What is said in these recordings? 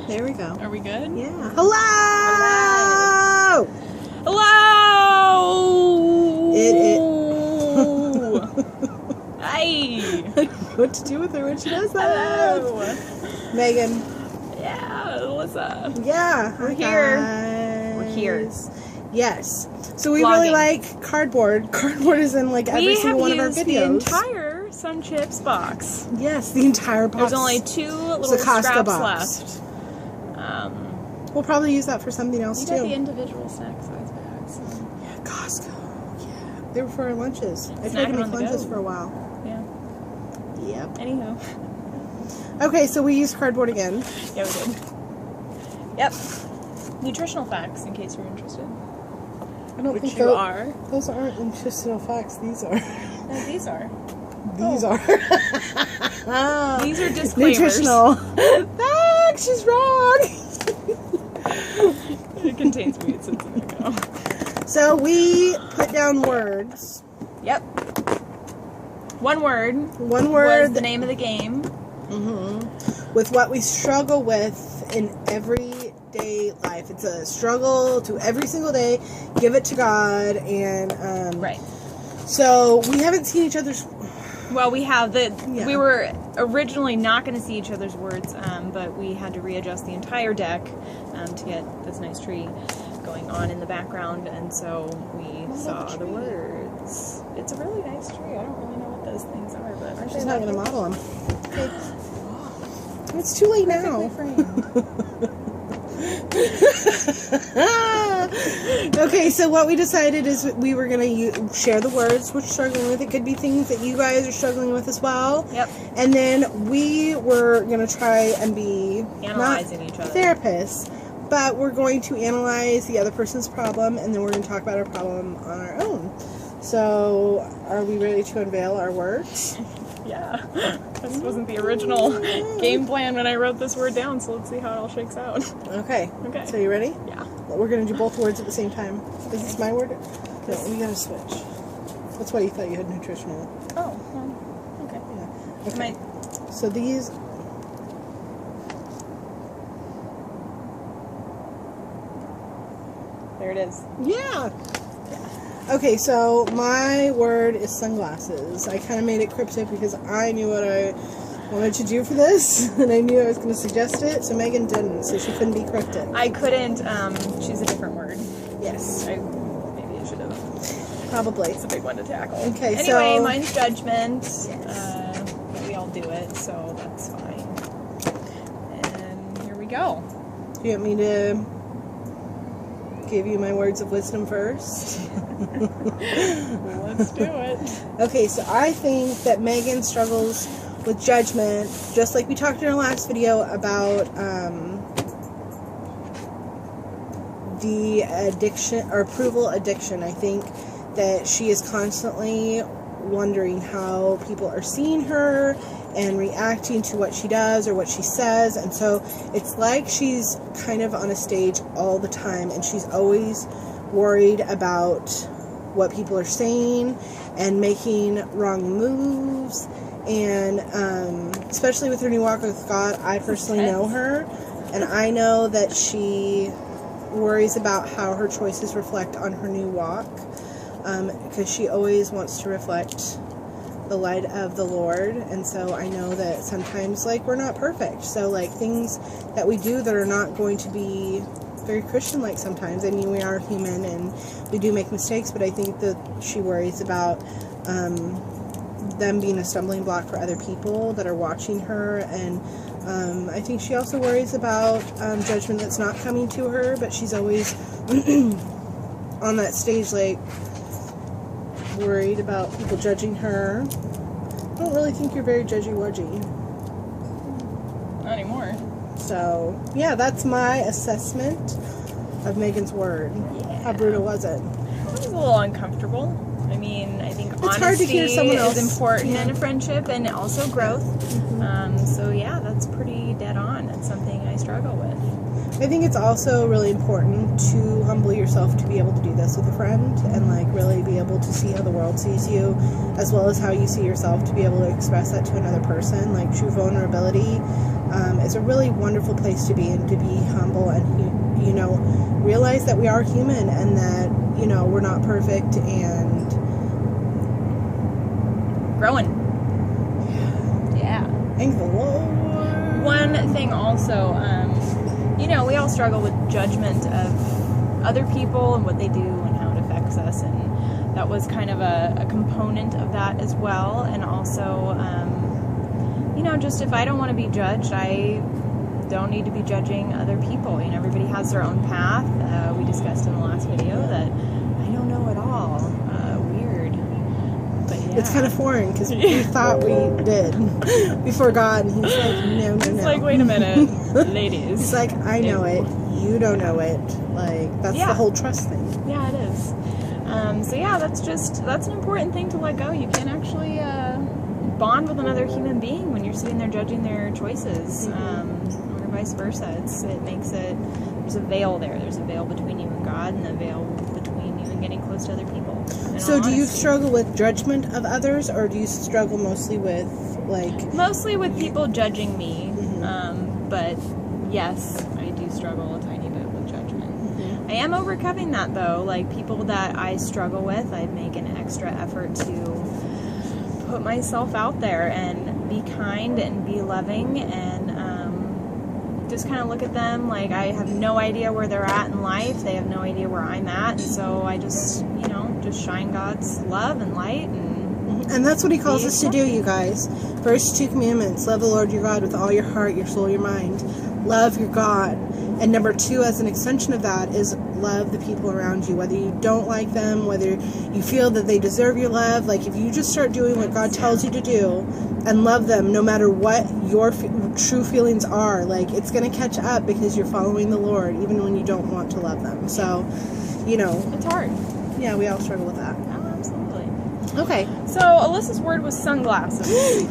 There we go. Are we good? Yeah. Hello! Hello! It Hi! What to do with her when she does that? Hello! Megan. Yeah, Alyssa. Yeah. We're hi, here. guys. We're here. Yes. So we Vlogging. really like cardboard. Cardboard is in like every single one of our videos. We have used the entire Sun Chips box. Yes, the entire box. There's only 2 little It's a Costco scraps box. left. We'll probably use that for something else You too. got the individual snack size bags. Yeah, Costco. Yeah. They were for our lunches. I tried to Snacking make on the lunches go. for a while. Yeah. Yep. Anyhow. Okay, so we used cardboard again. Yeah, we did. Yep. Nutritional facts, in case you're interested. I don't Which think you are. Those aren't nutritional facts. These are. No, these are. These are. These are disclaimers. Nutritional facts. She's wrong. It contains meats. It's in go. So we put down words. Yep. One word. One word. Was the name of the game. With what we struggle with in everyday life. It's a struggle to every single day. Give it to God. And Right. so we haven't seen each other's. Well, we have the. Yeah. We were originally not going to see each other's words, but we had to readjust the entire deck to get this nice tree going on in the background, and so we saw the words. It's a really nice tree. I don't really know what those things are, but aren't She's they not going to lovely? model them. Okay. It's too late now. Perfectly framed. Okay, so what we decided is we were going to share the words we're struggling with. It could be things that you guys are struggling with as well. Yep. And then we were going to try and be Analyzing not each other. therapists, but we're going to analyze the other person's problem, and then we're going to talk about our problem on our own. So, are we ready to unveil our words? Yeah. This wasn't the original game plan when I wrote this word down, so let's see how it all shakes out. Okay. Okay. So, you ready? Yeah. We're going to do both words at the same time. Is this my word? No, we got to switch. That's why you thought you had nutritional. Oh, well, okay. Yeah. Okay. Might... So these. There it is. Yeah. Okay, so my word is sunglasses. I kind of made it cryptic because I knew what I wanted to do for this, and I knew I was going to suggest it, so Megan didn't, so she couldn't be cryptic. I couldn't choose a different word. Yes. Maybe I should have. Probably. It's a big one to tackle. Okay, anyway, so- mine's judgment. Yes. But we all do it, so that's fine. And here we go. Do you want me to give you my words of wisdom first? Let's do it. Okay, so I think that Megan struggles with judgment, just like we talked in our last video about the addiction or approval addiction. I think that she is constantly wondering how people are seeing her and reacting to what she does or what she says, and so it's like she's kind of on a stage all the time, and she's always worried about what people are saying and making wrong moves, and especially with her new walk with God. I personally know her, and I know that she worries about how her choices reflect on her new walk, because she always wants to reflect the light of the Lord. And so I know that sometimes, like, we're not perfect, so like things that we do that are not going to be very Christian-like sometimes. I mean, we are human and we do make mistakes, but I think that she worries about them being a stumbling block for other people that are watching her, and I think she also worries about judgment that's not coming to her, but she's always on that stage, like, worried about people judging her. I don't really think you're very judgy-wudgy. Not anymore. So, yeah, that's my assessment of Megan's word. Yeah. How brutal was it? It was a little uncomfortable. I mean, I think honesty hard to hear someone else. is important Yeah. in a friendship, and also growth. So yeah, that's pretty dead on. It's something I struggle with. I think it's also really important to humble yourself to be able to do this with a friend, and like really be able to see how the world sees you, as well as how you see yourself, to be able to express that to another person, like true vulnerability. It's a really wonderful place to be, and to be humble and, you know, realize that we are human and that, you know, we're not perfect and growing. Yeah. Thank the Lord. One thing also, you know, we all struggle with judgment of other people and what they do and how it affects us, and that was kind of a component of that as well. And also, you know, just if I don't want to be judged, I don't need to be judging other people. You know, everybody has their own path. We discussed in the last video that I don't know it all. Weird. But yeah. It's kind of foreign because we thought we did before God, and he's like, no. It's like, wait a minute, ladies. He's like, I know it. You don't know it. Like, that's the whole trust thing. Yeah, it is. So yeah, that's an important thing to let go. You can't actually bond with another human being when you're sitting there judging their choices, or vice versa. It makes it, there's a veil there. There's a veil between you and God, and a veil between you and getting close to other people. So do you struggle with judgment of others, or do you struggle mostly with, like... Mostly with people judging me, but yes, I do struggle a tiny bit with judgment. I am overcoming that, though. Like, people that I struggle with, I make an extra effort to put myself out there and be kind and be loving, and just kind of look at them like I have no idea where they're at in life. They have no idea where I'm at, and so I just, you know, just shine God's love and light. And that's what he calls us to do, you guys. First 2 commandments: love the Lord your God with all your heart, your soul, your mind. Love your God. And number 2, as an extension of that, is love the people around you. Whether you don't like them, whether you feel that they deserve your love, like if you just start doing what God tells you to do and love them, no matter what your true feelings are, like, it's going to catch up because you're following the Lord, even when you don't want to love them. So, you know. It's hard. Yeah, we all struggle with that. Oh, absolutely. Okay. So, Alyssa's word was sunglasses.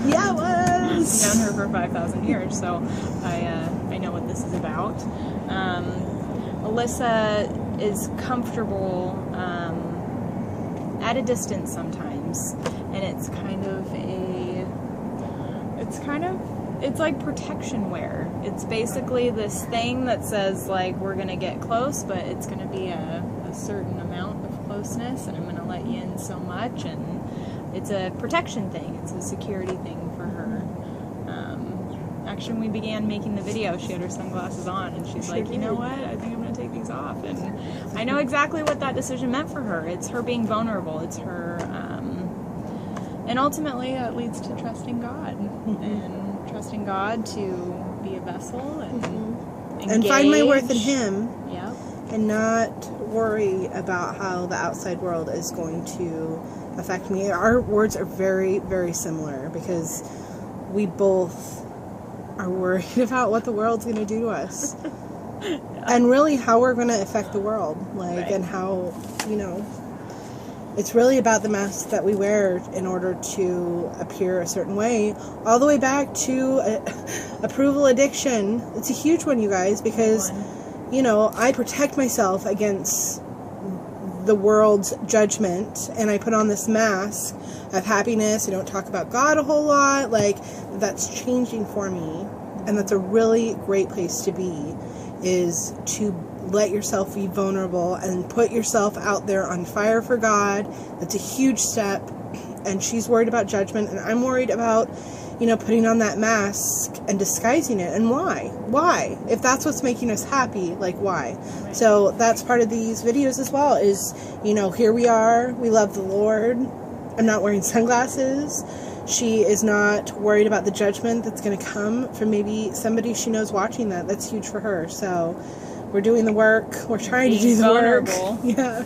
Yeah, it was. I've known her for 5,000 years, so I know what this is about. Alyssa is comfortable at a distance sometimes, and it's like protection wear. It's basically this thing that says, like, we're gonna get close, but it's gonna be a certain amount of closeness, and I'm gonna let you in so much, and it's a protection thing. It's a security thing for her. Actually, when we began making the video, she had her sunglasses on, and she's like, you know what, I think I'm going to take these off. And I know exactly what that decision meant for her. It's her being vulnerable. It's her, and ultimately it leads to trusting God, and trusting God to be a vessel and and find my worth in Him. Yep. And not worry about how the outside world is going to affect me. Our words are very, very similar because we both are worried about what the world's going to do to us. And really how we're going to affect the world. Like, and how, you know, it's really about the mask that we wear in order to appear a certain way. All the way back to approval addiction. It's a huge one, you guys, because, you know, I protect myself against the world's judgment, and I put on this mask of happiness. I don't talk about God a whole lot. Like, that's changing for me, and that's a really great place to be, is to let yourself be vulnerable and put yourself out there on fire for God. That's a huge step, and she's worried about judgment, and I'm worried about, you know, putting on that mask and disguising it. And why? If that's what's making us happy, like, why? So that's part of these videos as well, is, you know, here we are, we love the Lord. I'm not wearing sunglasses. She is not worried about the judgment that's going to come from maybe somebody she knows watching that. That's huge for her. So we're doing the work. We're trying to do the vulnerable. work. Yeah.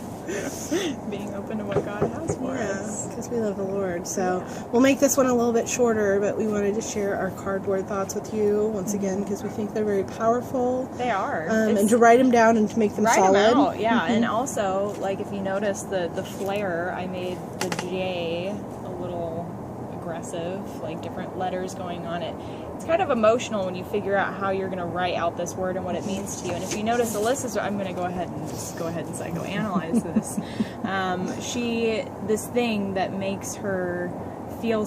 Being open to what God has for us. Because we love the Lord. So we'll make this one a little bit shorter, but we wanted to share our cardboard thoughts with you once again because we think they're very powerful. They are. And to write them down and to make them solid. Write them out, yeah. And also, like, if you notice the flare, I made the J a little aggressive, like different letters going on it. It's kind of emotional when you figure out how you're going to write out this word and what it means to you. And if you notice, Alyssa's, I'm going to go ahead and psychoanalyze this. This thing that makes her feel